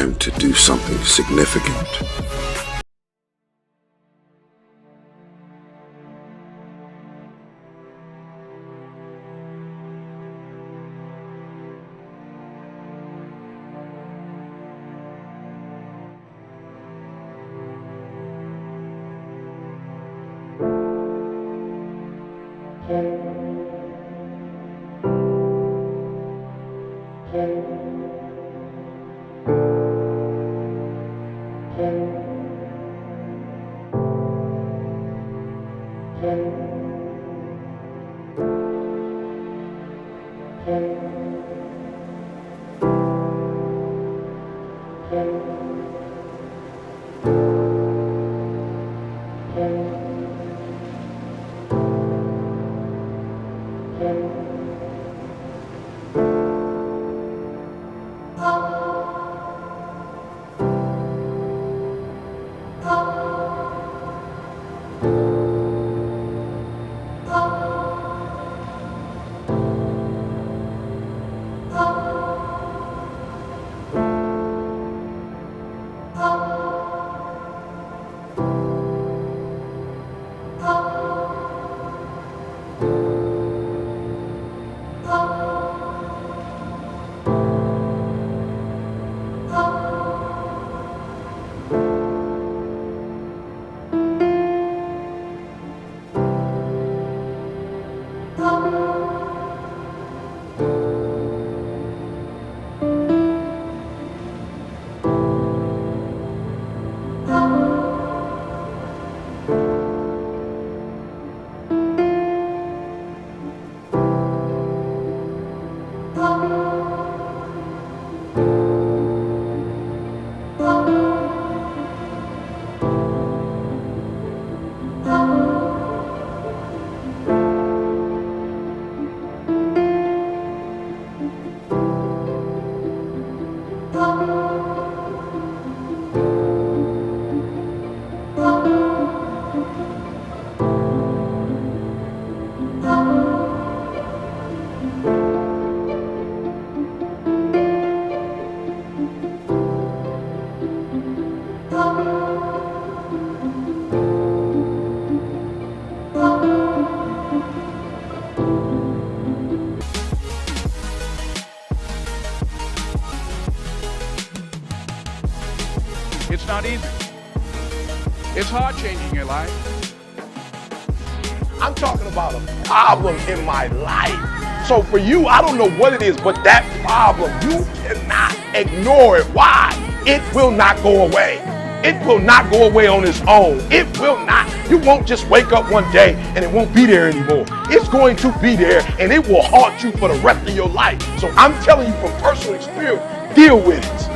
time to do something significant. It's not easy. It's hard changing your life. I'm talking about a problem in my life. So for you, I don't know what it is, but that problem, you cannot ignore it. Why? It will not go away. It will not go away on its own. It will not. You won't just wake up one day and it won't be there anymore. It's going to be there and it will haunt you for the rest of your life. So I'm telling you from personal experience, deal with it.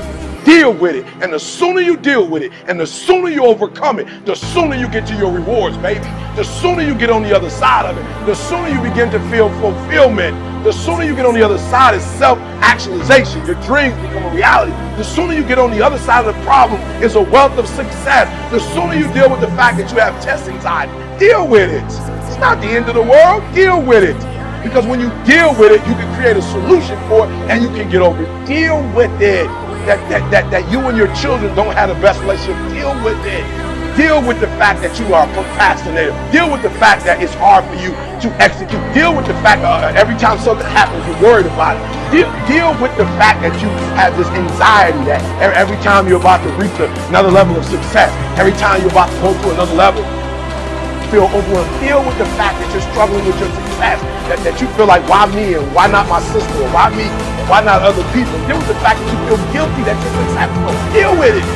Deal with it. And the sooner you deal with it and the sooner you overcome it, the sooner you get to your rewards, baby. The sooner you get on the other side of it, the sooner you begin to feel fulfillment. The sooner you get on the other side is self-actualization. Your dreams become a reality. The sooner you get on the other side of the problem is a wealth of success. The sooner you deal with the fact that you have test anxiety, deal with it. It's not the end of the world. Deal with it. Because when you deal with it, you can create a solution for it and you can get over it. Deal with it. That you and your children don't have the best relationship. Deal with it. Deal with the fact that you are a procrastinator. Deal with the fact that it's hard for you to execute. Deal with the fact that every time something happens, you're worried about it. Deal with the fact that you have this anxiety that every time you're about to reach another level of success, every time you're about to go to another level, you feel overwhelmed. Deal with the fact that you're struggling with your success, that you feel like, why me and why not my sister, or why me and why not other people. Deal with the fact that you feel guilty that you're successful. Deal with it.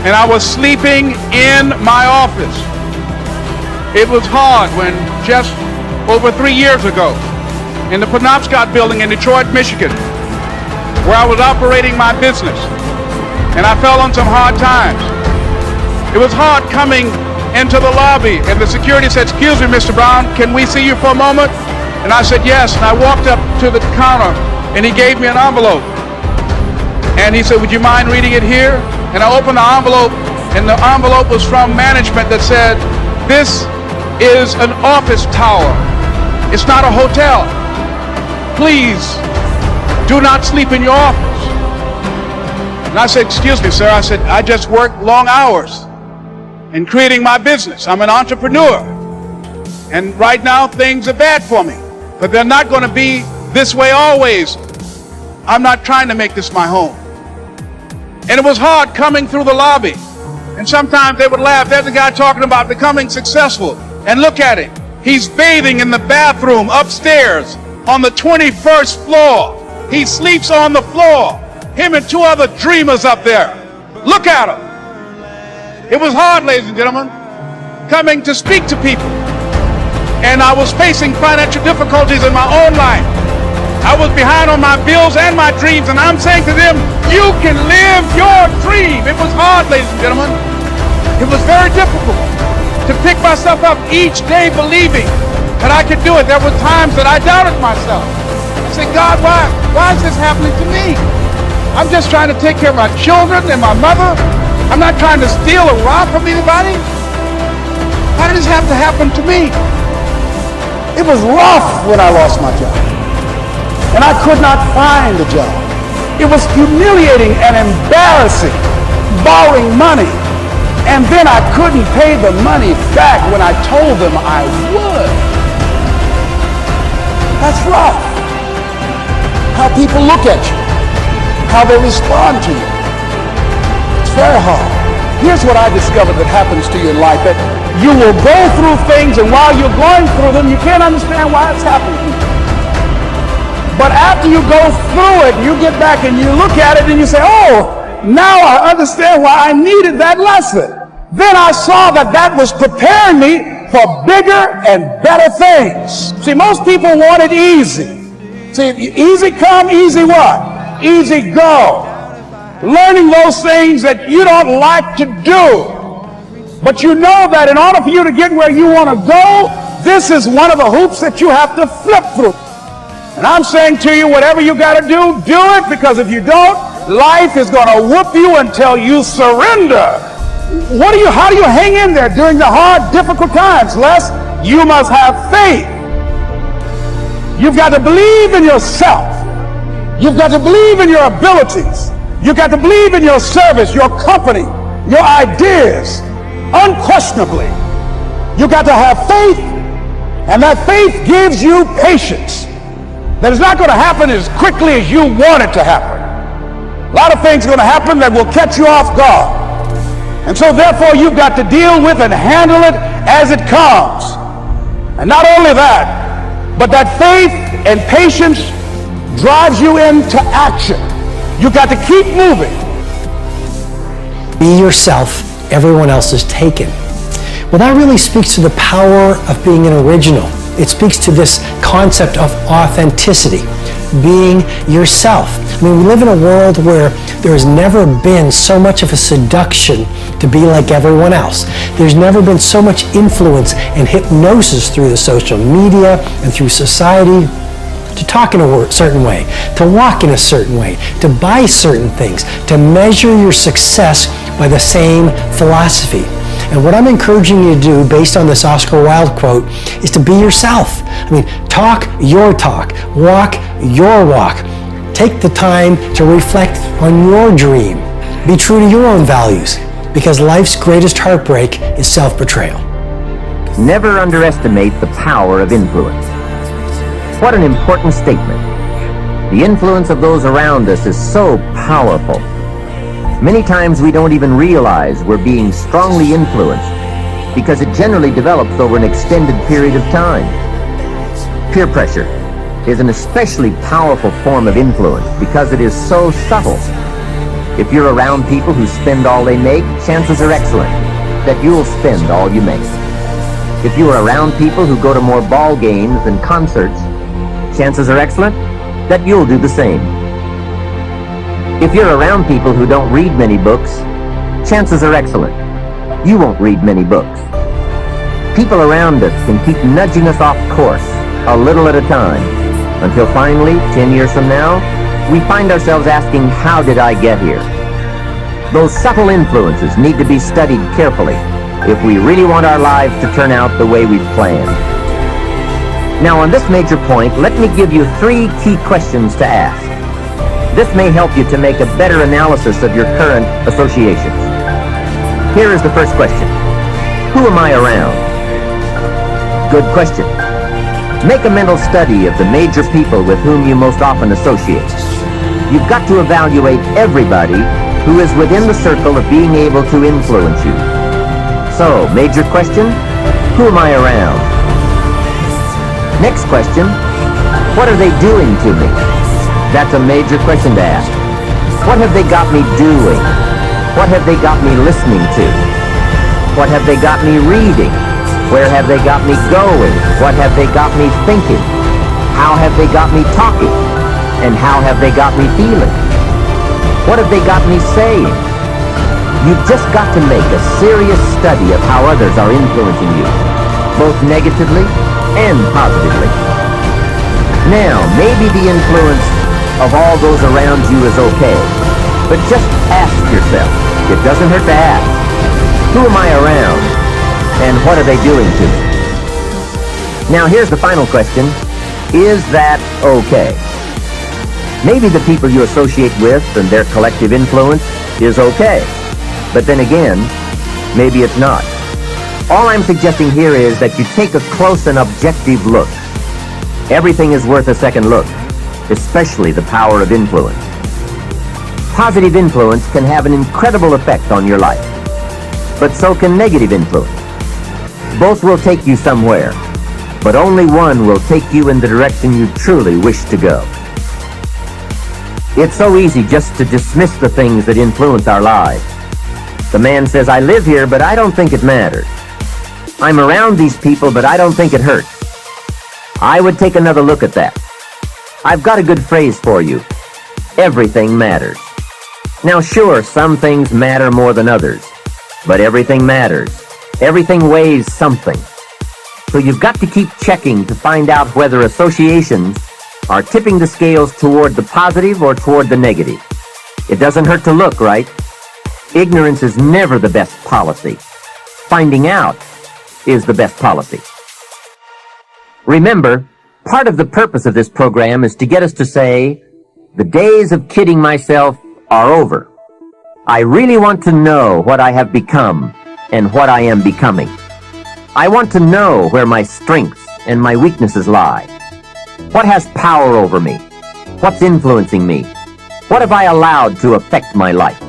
And I was sleeping in my office. It was hard when just over 3 years ago, in the Penobscot building in Detroit, Michigan, where I was operating my business, and I fell on some hard times. It was hard coming into the lobby, and the security said, "Excuse me, Mr. Brown, can we see you for a moment?" And I said, "Yes," and I walked up to the counter, and he gave me an envelope. And he said, "Would you mind reading it here?" And I opened the envelope, and the envelope was from management that said, "This is an office tower. It's not a hotel. Please do not sleep in your office." And I said, excuse me, sir. I said, I just work long hours in creating my business. I'm an entrepreneur. And right now, things are bad for me. But they're not going to be this way always. I'm not trying to make this my home. And it was hard coming through the lobby. And sometimes they would laugh. There's a guy talking about becoming successful. And look at him. He's bathing in the bathroom upstairs on the 21st floor. He sleeps on the floor. Him and two other dreamers up there. Look at him. It was hard, ladies and gentlemen, coming to speak to people. And I was facing financial difficulties in my own life. I was behind on my bills and my dreams, and I'm saying to them, you can live your dream. It was hard, ladies and gentlemen. It was very difficult to pick myself up each day believing that I could do it. There were times that I doubted myself. I said, God, why is this happening to me? I'm just trying to take care of my children and my mother. I'm not trying to steal or rob from anybody. Why did this have to happen to me? It was rough when I lost my job. And I could not find a job. It was humiliating and embarrassing, borrowing money. And then I couldn't pay the money back when I told them I would. That's rough. How people look at you, how they respond to you. It's very hard. Here's what I discovered that happens to you in life, that you will go through things, and while you're going through them, you can't understand why it's happening to you. But after you go through it, you get back and you look at it and you say, oh, now I understand why I needed that lesson. Then I saw that that was preparing me for bigger and better things. See, most people want it easy. See, easy come, easy what? Easy go. Learning those things that you don't like to do. But you know that in order for you to get where you want to go, this is one of the hoops that you have to flip through. And I'm saying to you, whatever you got to do it, because if you don't, life is going to whoop you until you surrender. How do you hang in there during the hard, difficult times? Les, you must have faith. You've got to believe in yourself. You've got to believe in your abilities. You've got to believe in your service, your company, your ideas. Unquestionably, you've got to have faith, and that faith gives you patience. That it's not going to happen as quickly as you want it to happen. A lot of things are going to happen that will catch you off guard. And so therefore you've got to deal with and handle it as it comes. And not only that, but that faith and patience drives you into action. You've got to keep moving. Be yourself, everyone else is taken. Well, that really speaks to the power of being an original. It speaks to this concept of authenticity, being yourself. I mean, we live in a world where there has never been so much of a seduction to be like everyone else. There's never been so much influence and hypnosis through the social media and through society to talk in a certain way, to walk in a certain way, to buy certain things, to measure your success by the same philosophy. And what I'm encouraging you to do, based on this Oscar Wilde quote, is to be yourself. I mean, talk your talk, walk your walk. Take the time to reflect on your dream. Be true to your own values, because life's greatest heartbreak is self-betrayal. Never underestimate the power of influence. What an important statement. The influence of those around us is so powerful. Many times we don't even realize we're being strongly influenced because it generally develops over an extended period of time. Peer pressure is an especially powerful form of influence because it is so subtle. If you're around people who spend all they make, chances are excellent that you'll spend all you make. If you are around people who go to more ball games and concerts, chances are excellent that you'll do the same. If you're around people who don't read many books, chances are excellent you won't read many books. People around us can keep nudging us off course a little at a time until finally, 10 years from now, we find ourselves asking, how did I get here? Those subtle influences need to be studied carefully if we really want our lives to turn out the way we've planned. Now, on this major point, let me give you 3 key questions to ask. This may help you to make a better analysis of your current associations. Here is the first question. Who am I around? Good question. Make a mental study of the major people with whom you most often associate. You've got to evaluate everybody who is within the circle of being able to influence you. So, major question, who am I around? Next question, what are they doing to me? That's a major question to ask. What have they got me doing? What have they got me listening to? What have they got me reading? Where have they got me going? What have they got me thinking? How have they got me talking? And how have they got me feeling? What have they got me saying? You've just got to make a serious study of how others are influencing you, both negatively and positively. Now, maybe the influence of all those around you is okay, but just ask yourself, it doesn't hurt to ask, who am I around, and what are they doing to me? Now, here's the final question, is that okay? Maybe the people you associate with and their collective influence is okay. But then again, maybe it's not. All I'm suggesting here is that you take a close and objective look. Everything is worth a second look, especially the power of influence. Positive influence can have an incredible effect on your life, but so can negative influence. Both will take you somewhere, but only one will take you in the direction you truly wish to go. It's so easy just to dismiss the things that influence our lives. The man says, I live here, but I don't think it matters. I'm around these people, but I don't think it hurts. I would take another look at that. I've got a good phrase for you. Everything matters. Now sure, some things matter more than others, but everything matters. Everything weighs something. So you've got to keep checking to find out whether associations are tipping the scales toward the positive or toward the negative. It doesn't hurt to look, right? Ignorance is never the best policy. Finding out is the best policy. Remember, part of the purpose of this program is to get us to say, the days of kidding myself are over. I really want to know what I have become and what I am becoming. I want to know where my strengths and my weaknesses lie. What has power over me? What's influencing me? What have I allowed to affect my life?